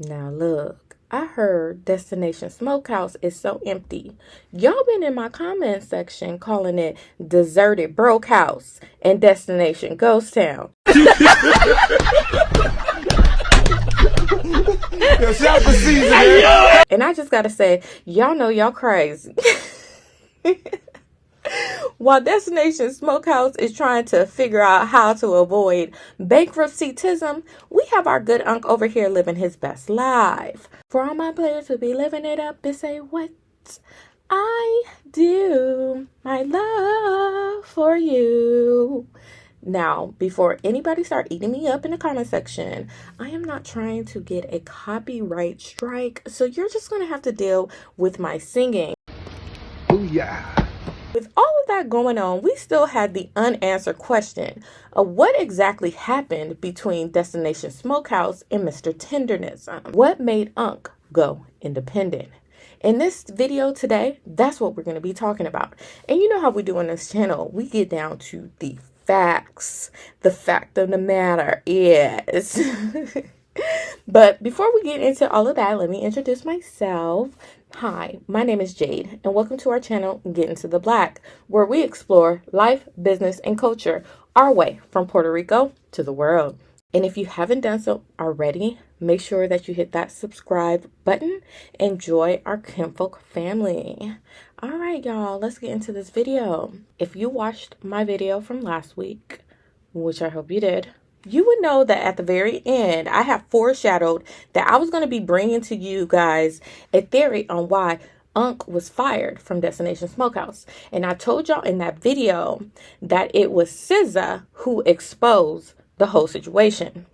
Now look, I heard Destination Smokehouse is so empty. Y'all been in my comment section calling it Deserted Broke House and Destination Ghost Town. And I just gotta say, y'all know y'all crazy. While Destination Smokehouse is trying to figure out how to avoid bankruptcy-tism, we have our good Unc over here living his best life. For all my players who be living it up and say, what I do, my love for you. Now, before anybody start eating me up in the comment section, I am not trying to get a copyright strike, so you're just going to have to deal with my singing. Booyah! With all of that going on, we still had the unanswered question of what exactly happened between Destination Smokehouse and Mr. Tendernism. What made Unc go independent? In this video today, that's what we're going to be talking about. And you know how we do on this channel, we get down to the facts. The fact of the matter is... But before we get into all of that, let me introduce myself. Hi, my name is Jade, and welcome to our channel, Get Into the Black, where we explore life, business, and culture our way from Puerto Rico to the world. And if you haven't done so already, make sure that you hit that subscribe button and join our kinfolk family. All right, y'all, let's get into this video. If you watched my video from last week, which I hope you did, you would know that at the very end, I have foreshadowed that I was going to be bringing to you guys a theory on why Unc was fired from Destination Smokehouse. And I told y'all in that video that it was SZA who exposed the whole situation.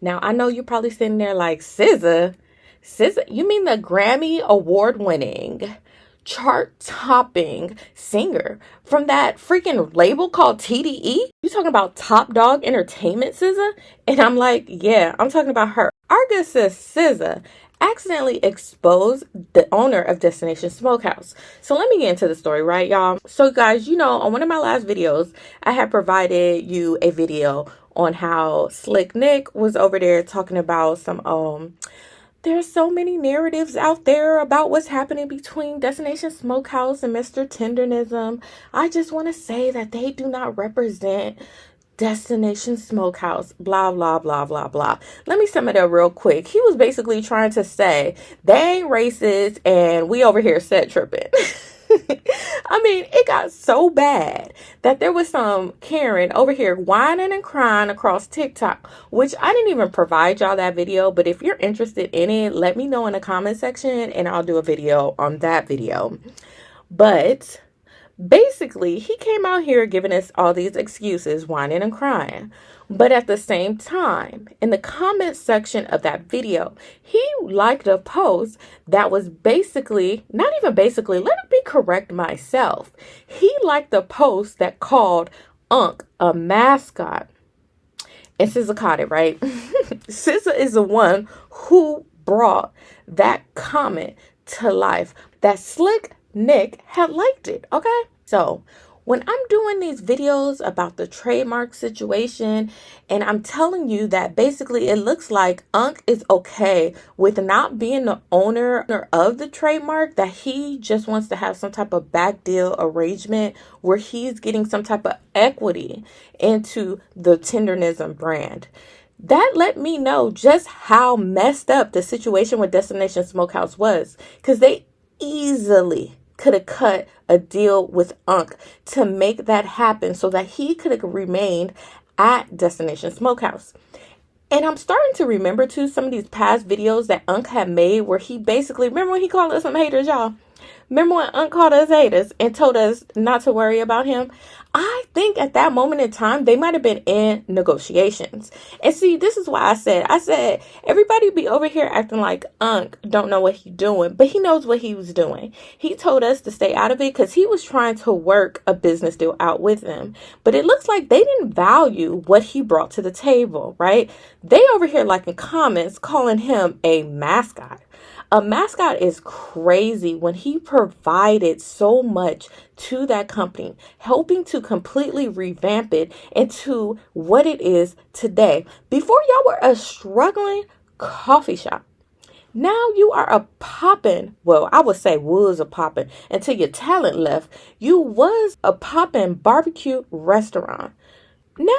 Now, I know you're probably sitting there like, SZA? SZA? You mean the Grammy award-winning, chart-topping singer from that freaking label called TDE? You talking about Top Dog Entertainment, SZA? And I'm like, yeah, I'm talking about her. Our good sis SZA accidentally exposed the owner of Destination Smokehouse. So let me get into the story, right, y'all? So guys, you know, on one of my last videos, I had provided you a video on how Slick Nick was over there talking about some there's so many narratives out there about what's happening between Destination Smokehouse and Mr. Tendernism. I just want to say that they do not represent Destination Smokehouse, blah, blah, blah, blah, blah. Let me sum it up real quick. He was basically trying to say they ain't racist and we over here set tripping. I mean, it got so bad that there was some Karen over here whining and crying across TikTok, which I didn't even provide y'all that video. But if you're interested in it, let me know in the comment section and I'll do a video on that video. But basically, he came out here giving us all these excuses, whining and crying. But at the same time, in the comment section of that video, he liked a post that was basically, not even basically, let me correct myself. He liked a post that called Unc a mascot. And SZA caught it, right? SZA is the one who brought that comment to life. That Slick Nick had liked it, okay? So when I'm doing these videos about the trademark situation and I'm telling you that basically it looks like Unc is okay with not being the owner of the trademark, that he just wants to have some type of back deal arrangement where he's getting some type of equity into the Tendernism brand. That let me know just how messed up the situation with Destination Smokehouse was, because they easily could have cut a deal with Unc to make that happen so that he could have remained at Destination Smokehouse. And I'm starting to remember too some of these past videos that Unc had made where he basically, remember when he called us some haters, y'all? Remember when Unc called us haters and told us not to worry about him? I think at that moment in time, they might have been in negotiations. And see, this is why I said, everybody be over here acting like Unc don't know what he's doing, but he knows what he was doing. He told us to stay out of it because he was trying to work a business deal out with them. But it looks like they didn't value what he brought to the table, right? They over here liking comments calling him a mascot. A mascot is crazy when he provided so much to that company, helping to completely revamp it into what it is today. Before, y'all were a struggling coffee shop. Now you are a poppin', well, I would say was a poppin' until your talent left. You was a poppin' barbecue restaurant. Now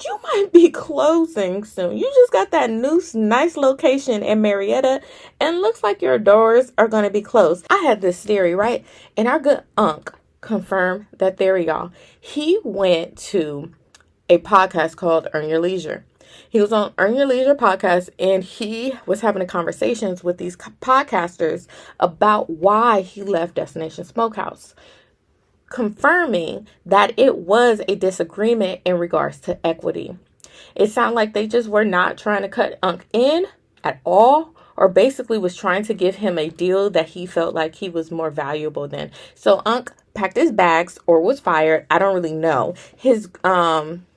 you might be closing soon. You just got that new nice location in Marietta, and looks like your doors are going to be closed. I had this theory, right? And our good Unc confirmed that theory, y'all. He went to a podcast called Earn Your Leisure. He was on Earn Your Leisure podcast, and he was having conversations with these podcasters about why he left Destination Smokehouse, confirming that it was a disagreement in regards to equity. It sounded like they just were not trying to cut Unc in at all, or basically was trying to give him a deal that he felt like he was more valuable than. So Unc packed his bags or was fired. I don't really know. His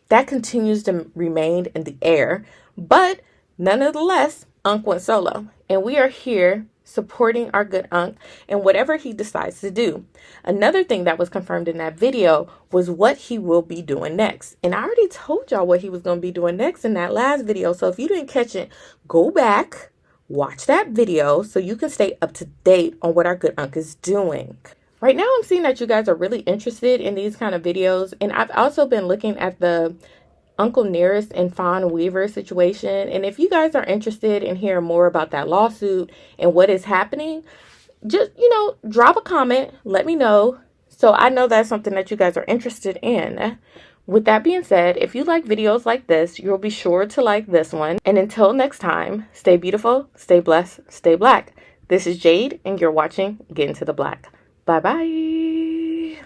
that continues to remain in the air, but nonetheless, Unc went solo, and we are here supporting our good Unc and whatever he decides to do. Another thing that was confirmed in that video was what he will be doing next. And I already told y'all what he was going to be doing next in that last video. So if you didn't catch it, go back, watch that video so you can stay up to date on what our good Unc is doing. Right now, I'm seeing that you guys are really interested in these kind of videos. And I've also been looking at the Uncle Nearest and Fawn Weaver situation. And if you guys are interested in hearing more about that lawsuit and what is happening, just, drop a comment. Let me know, so I know that's something that you guys are interested in. With that being said, if you like videos like this, you'll be sure to like this one. And until next time, stay beautiful, stay blessed, stay black. This is Jade, and you're watching Get Into the Black. Bye-bye.